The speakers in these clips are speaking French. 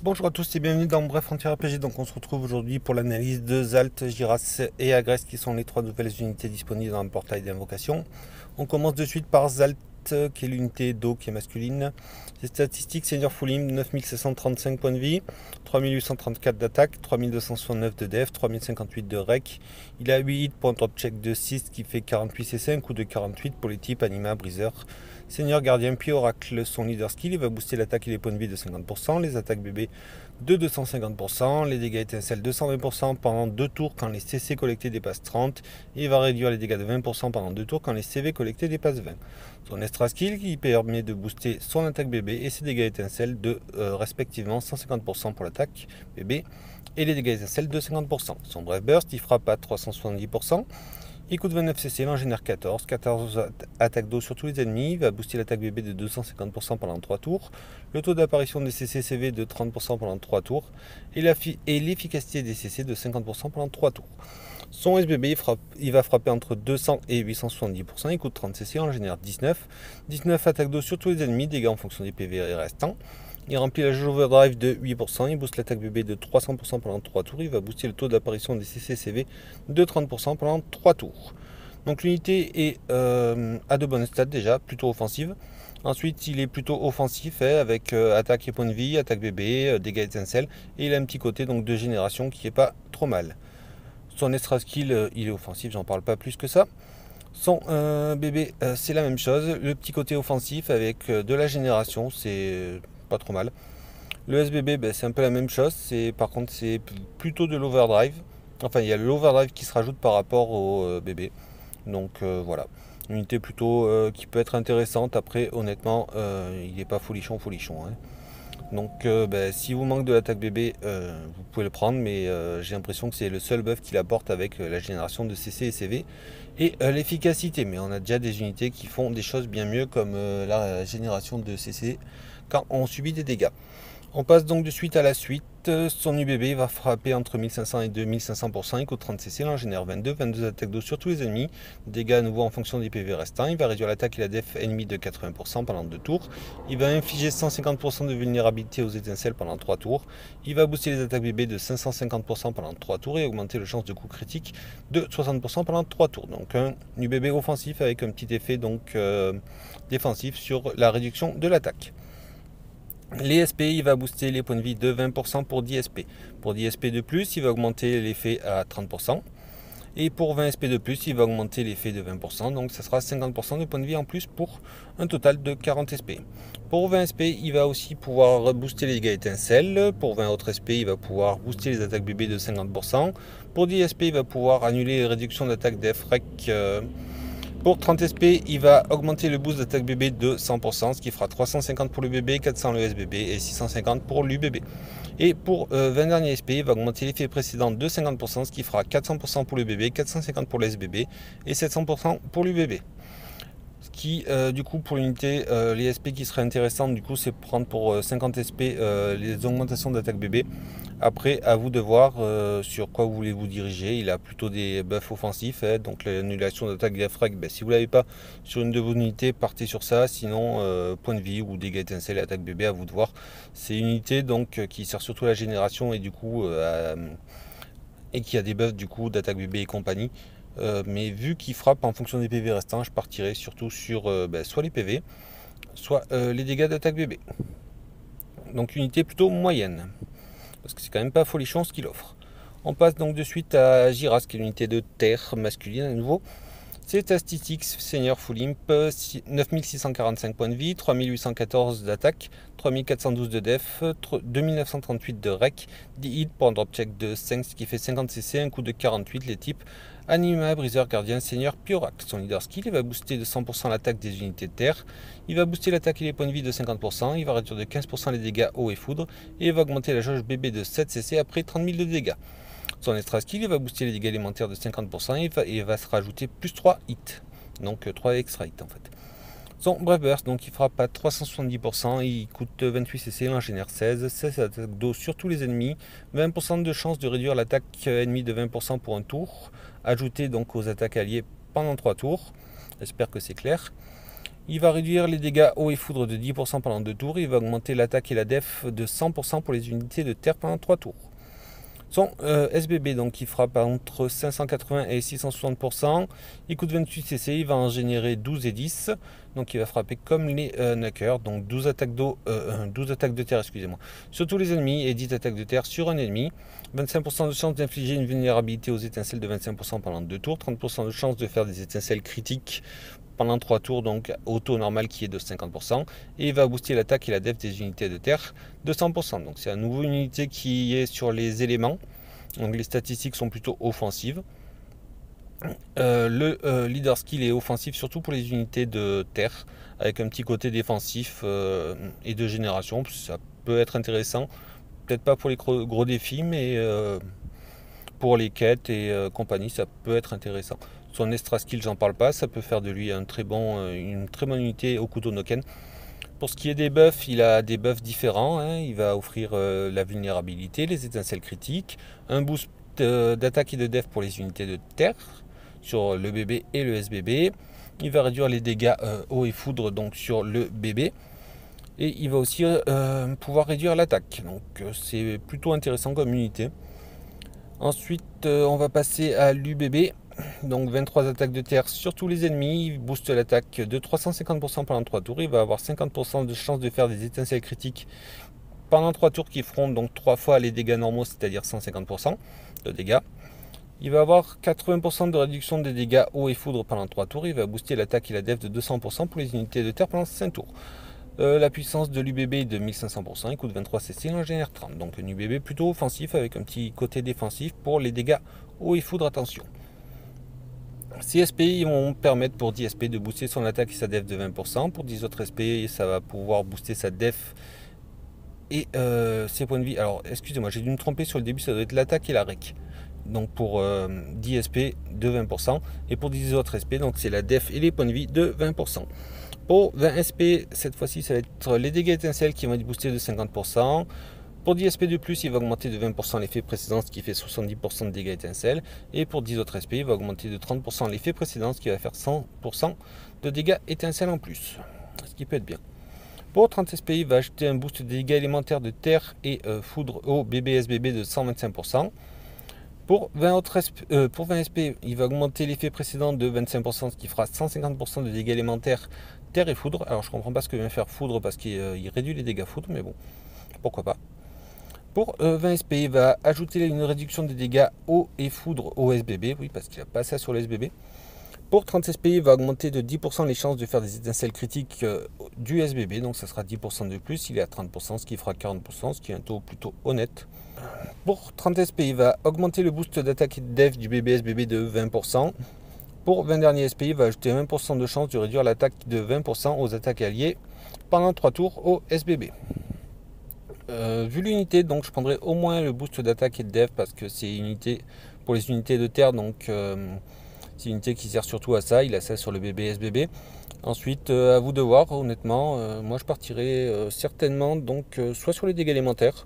Bonjour à tous et bienvenue dans Bref Frontier RPG. Donc on se retrouve aujourd'hui pour l'analyse de Zalt, Giras et Agreste qui sont les trois nouvelles unités disponibles dans le portail d'invocation. On commence de suite par Zalt qui est l'unité d'eau qui est masculine. Ses statistiques: Seigneur Foulim, 9735 points de vie, 3834 d'attaque, 3269 de def, 3058 de rec. Il a 8 hits pour un drop check de 6 qui fait 48 cc, un coup de 48 pour les types Anima, Briseur, Seigneur, Gardien puis Oracle. Son leader skill, il va booster l'attaque et les points de vie de 50%, les attaques bébés de 250%, les dégâts étincelles de 120% pendant 2 tours quand les CC collectés dépassent 30, et il va réduire les dégâts de 20% pendant 2 tours quand les CV collectés dépassent 20. Son extra skill qui permet de booster son attaque bébé et ses dégâts étincelles de respectivement 150% pour l'attaque bébé et les dégâts étincelles de 50%. Son bref burst, il frappe à 370%. Il coûte 29 CC, il en génère 14 attaques d'eau sur tous les ennemis, il va booster l'attaque bébé de 250% pendant 3 tours, le taux d'apparition des CC-CV de 30% pendant 3 tours, et l'efficacité des CC de 50% pendant 3 tours. Son SBB, il va frapper entre 200 et 870%, il coûte 30 CC, il en génère 19 attaques d'eau sur tous les ennemis, dégâts en fonction des PV restants. Il remplit la jauge overdrive de 8%, il booste l'attaque bébé de 300% pendant 3 tours, il va booster le taux d'apparition des CC-CV de 30% pendant 3 tours. Donc l'unité est à de bonnes stats déjà, plutôt offensive. Ensuite, il est plutôt offensif avec attaque et point de vie, attaque bébé, dégâts étincelles, et il a un petit côté donc de génération qui est pas trop mal. Son extra skill, il est offensif, j'en parle pas plus que ça. Son bébé, c'est la même chose, le petit côté offensif avec de la génération, c'est pas trop mal. Le SBB, c'est un peu la même chose, par contre c'est plutôt de l'overdrive. Enfin, il y a l'overdrive qui se rajoute par rapport au bébé. Donc voilà, une unité plutôt qui peut être intéressante. Après, honnêtement, il n'est pas folichon. Hein. Donc si vous manque de l'attaque bébé, vous pouvez le prendre, mais j'ai l'impression que c'est le seul buff qu'il apporte avec la génération de CC et CV et l'efficacité. Mais on a déjà des unités qui font des choses bien mieux comme la génération de CC quand on subit des dégâts. On passe donc de suite à la suite. Son UBB va frapper entre 1500 et 2500%, il coûte 30 CC, il en génère 22 attaques d'eau sur tous les ennemis, dégâts à nouveau en fonction des PV restants, il va réduire l'attaque et la def ennemie de 80% pendant 2 tours, il va infliger 150% de vulnérabilité aux étincelles pendant 3 tours, il va booster les attaques bébés de 550% pendant 3 tours et augmenter le chance de coup critique de 60% pendant 3 tours. Donc un UBB offensif avec un petit effet donc défensif sur la réduction de l'attaque. Les SP, il va booster les points de vie de 20% pour 10 SP. Pour 10 SP de plus, il va augmenter l'effet à 30%. Et pour 20 SP de plus, il va augmenter l'effet de 20%. Donc ça sera 50% de points de vie en plus pour un total de 40 SP. Pour 20 SP, il va aussi pouvoir booster les dégâts étincelles. Pour 20 autres SP, il va pouvoir booster les attaques bébés de 50%. Pour 10 SP, il va pouvoir annuler les réductions d'attaque d'EFREC. Pour 30 SP, il va augmenter le boost d'attaque bébé de 100%, ce qui fera 350 pour le bébé, 400 le SBB et 650 pour l'UBB. Et pour 20 derniers SP, il va augmenter l'effet précédent de 50%, ce qui fera 400% pour le bébé, 450 pour le SBB et 700% pour l'UBB. Ce qui, du coup, pour l'unité, les SP qui seraient intéressantes, du coup, c'est prendre pour 50 SP les augmentations d'attaque bébé. Après, à vous de voir sur quoi vous voulez vous diriger. Il a plutôt des buffs offensifs, donc l'annulation d'attaque diaphragme. Si vous ne l'avez pas sur une de vos unités, partez sur ça. Sinon, point de vie ou dégâts étincelles et attaque bébé, à vous de voir. C'est une unité donc qui sert surtout à la génération et du coup et qui a des buffs du coup d'attaque bébé et compagnie. Mais vu qu'il frappe en fonction des PV restants, je partirai surtout sur soit les PV, soit les dégâts d'attaque bébé. Donc unité plutôt moyenne, parce que c'est quand même pas folichon ce qu'il offre. On passe donc de suite à Giras, qui est l'unité de terre masculine à nouveau. Ses statistiques: Seigneur Full Imp, 9645 points de vie, 3814 d'attaque, 3412 de def, 2938 de rec, 10 hits pour un drop check de 5, ce qui fait 50 CC, un coup de 48, les types Anima, Briseur, Gardien, Seigneur, puis Oracle. Son leader skill, il va booster de 100% l'attaque des unités de terre, il va booster l'attaque et les points de vie de 50%, il va réduire de 15% les dégâts eau et foudre, et il va augmenter la jauge bébé de 7 CC après 30 000 de dégâts. Son extra skill, il va booster les dégâts élémentaires de 50% et il va se rajouter plus 3 hits. Donc 3 extra hits en fait. Son bref burst, donc il frappe à 370%, il coûte 28 CC, il en génère 16 attaques d'eau sur tous les ennemis, 20% de chance de réduire l'attaque ennemie de 20% pour un tour, ajouté donc aux attaques alliées pendant 3 tours. J'espère que c'est clair. Il va réduire les dégâts eau et foudre de 10% pendant 2 tours. Il va augmenter l'attaque et la def de 100% pour les unités de terre pendant 3 tours. Son SBB, donc qui frappe entre 580 et 660%. Il coûte 28 CC, il va en générer 12 et 10. Donc il va frapper comme les Knackers, donc 12 attaques d'eau, 12 attaques de terre, excusez-moi, sur tous les ennemis et 10 attaques de terre sur un ennemi. 25% de chance d'infliger une vulnérabilité aux étincelles de 25% pendant 2 tours. 30% de chance de faire des étincelles critiques pendant 3 tours, donc au taux normal qui est de 50%. Et il va booster l'attaque et la def des unités de terre de 100%. Donc c'est à nouveau une unité qui est sur les éléments. Donc les statistiques sont plutôt offensives. Le leader skill est offensif surtout pour les unités de terre, avec un petit côté défensif et de génération. Ça peut être intéressant, peut-être pas pour les gros défis, mais pour les quêtes et compagnie, ça peut être intéressant. Son extra skill, j'en parle pas, ça peut faire de lui une très bonne unité au couteau Noken. Pour ce qui est des buffs, il a des buffs différents, hein. Il va offrir la vulnérabilité, les étincelles critiques, un boost d'attaque et de def pour les unités de terre sur le BB et le SBB. Il va réduire les dégâts eau et foudre donc sur le BB. Et il va aussi pouvoir réduire l'attaque. Donc c'est plutôt intéressant comme unité. Ensuite, on va passer à l'UBB. Donc 23 attaques de terre sur tous les ennemis. Il booste l'attaque de 350% pendant 3 tours. Il va avoir 50% de chance de faire des étincelles critiques pendant 3 tours qui feront donc 3 fois les dégâts normaux, c'est-à-dire 150% de dégâts. Il va avoir 80% de réduction des dégâts eau et foudre pendant 3 tours. Il va booster l'attaque et la def de 200% pour les unités de terre pendant 5 tours. La puissance de l'UBB est de 1500%, il coûte 23 CC, il en génère 30. Donc un UBB plutôt offensif avec un petit côté défensif pour les dégâts eau et foudre, attention. Ces SP vont permettre pour 10 SP de booster son attaque et sa def de 20%. Pour 10 autres SP, ça va pouvoir booster sa def et ses points de vie. Alors excusez-moi, j'ai dû me tromper sur le début, ça doit être l'attaque et la rec. Donc pour 10 SP de 20%. Et pour 10 autres SP, donc c'est la def et les points de vie de 20%. Pour 20 SP, cette fois-ci, ça va être les dégâts étincelles qui vont être boostés de 50%. Pour 10 SP de plus, il va augmenter de 20% l'effet précédent, ce qui fait 70% de dégâts étincelles. Et pour 10 autres SP, il va augmenter de 30% l'effet précédent, ce qui va faire 100% de dégâts étincelles en plus. Ce qui peut être bien. Pour 30 SP, il va ajouter un boost de dégâts élémentaires de terre et foudre au BBSBB de 125%. Pour 20 SP, il va augmenter l'effet précédent de 25%, ce qui fera 150% de dégâts élémentaires terre et foudre. Alors je comprends pas ce que vient faire foudre parce qu'il réduit les dégâts foudre, mais bon, pourquoi pas. Pour 20 SP, il va ajouter une réduction des dégâts eau et foudre au SBB, oui, parce qu'il n'a pas ça sur le SBB. Pour 30 SP, il va augmenter de 10% les chances de faire des étincelles critiques du SBB, donc ça sera 10% de plus, il est à 30%, ce qui fera 40%, ce qui est un taux plutôt honnête. Pour 30 SP, il va augmenter le boost d'attaque et de def du BBSBB de 20%. Pour 20 derniers SP, il va ajouter 20% de chance de réduire l'attaque de 20% aux attaques alliées pendant 3 tours au SBB. Vu l'unité, donc je prendrai au moins le boost d'attaque et de def parce que c'est une unité pour les unités de terre, donc c'est une unité qui sert surtout à ça. Il a ça sur le BBSBB. Ensuite, à vous de voir, honnêtement, moi je partirai certainement donc soit sur les dégâts élémentaires,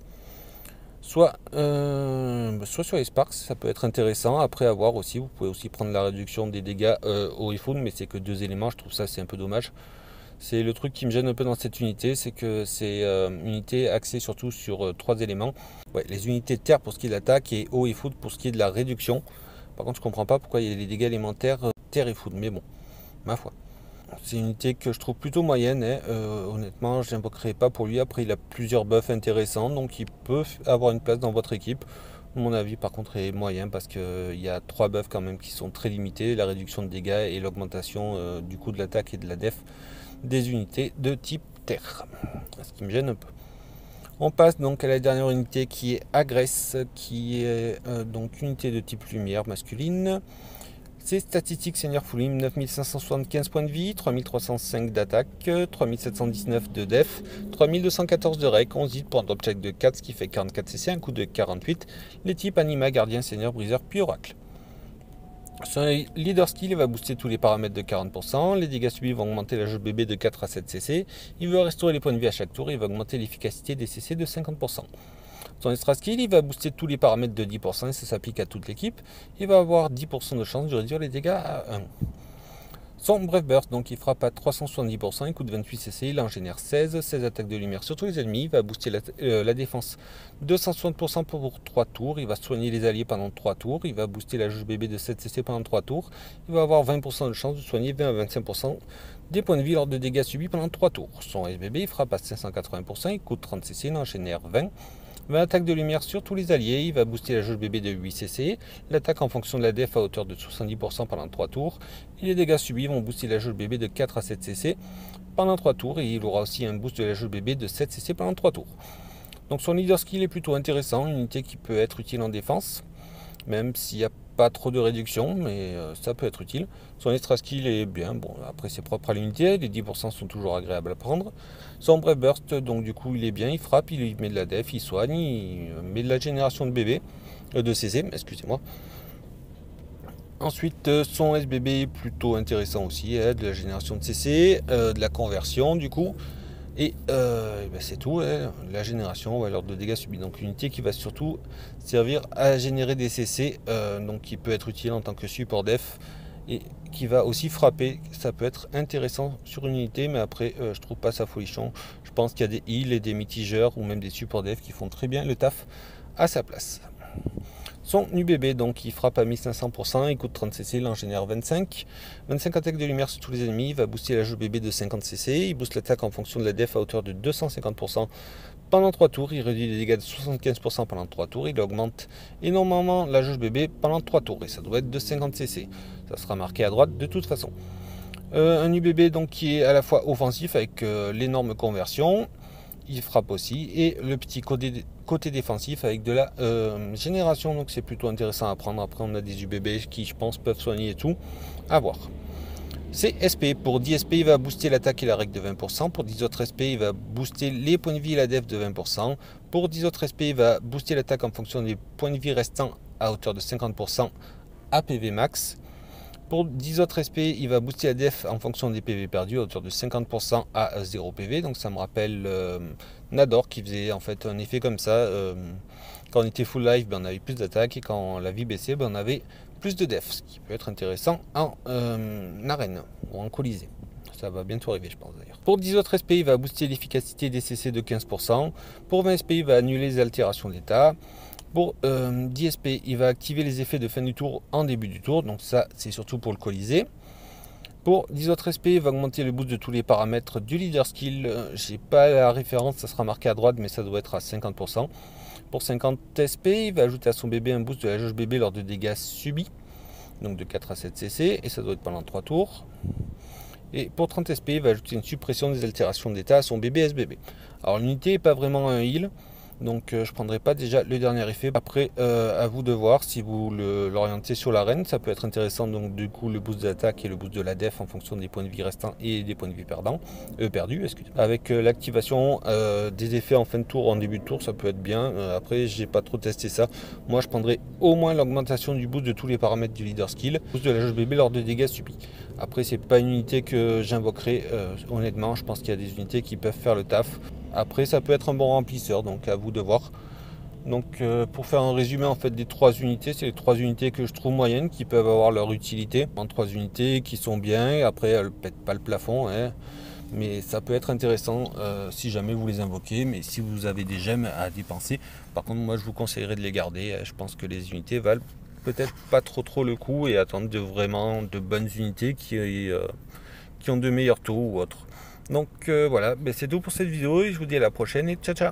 soit sur les Sparks, ça peut être intéressant. Après avoir aussi, vous pouvez aussi prendre la réduction des dégâts au iPhone, mais c'est que 2 éléments, je trouve ça c'est un peu dommage. C'est le truc qui me gêne un peu dans cette unité, c'est que c'est une unité axée surtout sur 3 éléments. Ouais, les unités de terre pour ce qui est de l'attaque et eau et foudre pour ce qui est de la réduction. Par contre, je comprends pas pourquoi il y a les dégâts élémentaires terre et foudre, mais bon, ma foi. C'est une unité que je trouve plutôt moyenne, hein. Honnêtement, je n'invoquerai pas pour lui. Après, il a plusieurs buffs intéressants, donc il peut avoir une place dans votre équipe. Mon avis, par contre, est moyen parce qu'il y a 3 buffs quand même qui sont très limités, la réduction de dégâts et l'augmentation du coût de l'attaque et de la def des unités de type terre, ce qui me gêne un peu. On passe donc à la dernière unité qui est Agresse, qui est donc unité de type lumière masculine. Ses statistiques seigneur Foulim, 9575 points de vie, 3305 d'attaque, 3719 de def, 3214 de rec, 11 hits pour un drop check de 4, ce qui fait 44 CC, un coup de 48. Les types anima, gardien, seigneur, briseur, puis oracle. Son leader skill va booster tous les paramètres de 40%, les dégâts subis vont augmenter la jeu bébé de 4 à 7 CC, il va restaurer les points de vie à chaque tour, il va augmenter l'efficacité des CC de 50%. Son extra skill, il va booster tous les paramètres de 10% et ça s'applique à toute l'équipe. Il va avoir 10% de chance de réduire les dégâts à 1. Son bref burst, donc il frappe à 370%, il coûte 28 cc, il en génère 16 attaques de lumière sur tous les ennemis, il va booster la défense 260% pour 3 tours, il va soigner les alliés pendant 3 tours, il va booster la jauge bébé de 7 cc pendant 3 tours, il va avoir 20% de chance de soigner 20 à 25% des points de vie lors de dégâts subis pendant 3 tours. Son SBB il frappe à 580%, il coûte 30 cc, il en génère 20 attaques de lumière sur tous les alliés, il va booster la jauge bébé de 8 cc, l'attaque en fonction de la def à hauteur de 70% pendant 3 tours, et les dégâts subis vont booster la jauge bébé de 4 à 7 cc pendant 3 tours, et il aura aussi un boost de la jauge bébé de 7 cc pendant 3 tours. Donc son leader skill est plutôt intéressant, une unité qui peut être utile en défense, même s'il n'y a pas trop de réduction, mais ça peut être utile. Son extra skill est bien, bon après c'est propre à l'unité, les 10% sont toujours agréables à prendre. Son bref burst, donc du coup il est bien, il frappe, il met de la def, il soigne, il met de la génération de bébé, de CC, excusez-moi. Ensuite son SBB est plutôt intéressant aussi, de la génération de CC, de la conversion du coup. Et ben c'est tout, la génération, l'ordre de dégâts subis. Donc une unité qui va surtout servir à générer des CC, donc qui peut être utile en tant que support def et qui va aussi frapper. Ça peut être intéressant sur une unité, mais après je trouve pas ça folichon. Je pense qu'il y a des heals et des mitigeurs ou même des supports def qui font très bien le taf à sa place. Son UBB, donc il frappe à 1500%, il coûte 30 cc, il en génère 25 attaques de lumière sur tous les ennemis, il va booster la jauge bébé de 50 cc, il booste l'attaque en fonction de la def à hauteur de 250% pendant 3 tours, il réduit les dégâts de 75% pendant 3 tours, il augmente énormément la jauge bébé pendant 3 tours, et ça doit être de 50 cc, ça sera marqué à droite de toute façon. Un UBB donc qui est à la fois offensif avec l'énorme conversion, il frappe aussi, et le petit côté défensif avec de la génération, donc c'est plutôt intéressant à prendre. Après on a des UBB qui je pense peuvent soigner et tout, à voir. C'est SP, pour 10 SP il va booster l'attaque et la règle de 20%, pour 10 autres SP il va booster les points de vie et la def de 20%, pour 10 autres SP il va booster l'attaque en fonction des points de vie restants à hauteur de 50% à PV max. Pour 10 autres SP, il va booster la def en fonction des PV perdus à hauteur de 50% à 0 PV. Donc ça me rappelle Nador qui faisait en fait un effet comme ça. Quand on était full life, ben, on avait plus d'attaque, et quand la vie baissait, ben, on avait plus de def. Ce qui peut être intéressant en arène ou en colisée. Ça va bientôt arriver, je pense d'ailleurs. Pour 10 autres SP, il va booster l'efficacité des CC de 15%. Pour 20 SP, il va annuler les altérations d'état. Pour 10 SP, il va activer les effets de fin du tour en début du tour. Donc ça, c'est surtout pour le colisée. Pour 10 autres SP, il va augmenter le boost de tous les paramètres du leader skill. J'ai pas la référence, ça sera marqué à droite, mais ça doit être à 50%. Pour 50 SP, il va ajouter à son bébé un boost de la jauge bébé lors de dégâts subis. Donc de 4 à 7 cc, et ça doit être pendant 3 tours. Et pour 30 SP, il va ajouter une suppression des altérations d'état à son bébé SBB. Alors l'unité n'est pas vraiment un heal, donc je ne prendrai pas déjà le dernier effet. Après, à vous de voir si vous l'orientez sur l'arène. Ça peut être intéressant, donc du coup le boost d'attaque et le boost de la def en fonction des points de vie restants et des points de vie perdus. Avec l'activation des effets en fin de tour, en début de tour, ça peut être bien. Après, j'ai pas trop testé ça. Moi, je prendrais au moins l'augmentation du boost de tous les paramètres du leader skill, boost de la jauge bébé lors de dégâts subis. Après, c'est pas une unité que j'invoquerai, honnêtement. Je pense qu'il y a des unités qui peuvent faire le taf. Après, ça peut être un bon remplisseur, donc à vous de voir. Donc pour faire un résumé en fait des 3 unités, c'est les 3 unités que je trouve moyennes, qui peuvent avoir leur utilité. En 3 unités qui sont bien, après elles ne pètent pas le plafond, hein, mais ça peut être intéressant si jamais vous les invoquez. Mais si vous avez des gemmes à dépenser, par contre moi je vous conseillerais de les garder. Je pense que les unités valent peut-être pas trop le coup, et attendre vraiment de bonnes unités qui ont de meilleurs taux ou autres. Donc voilà, c'est tout pour cette vidéo, et je vous dis à la prochaine, et ciao ciao.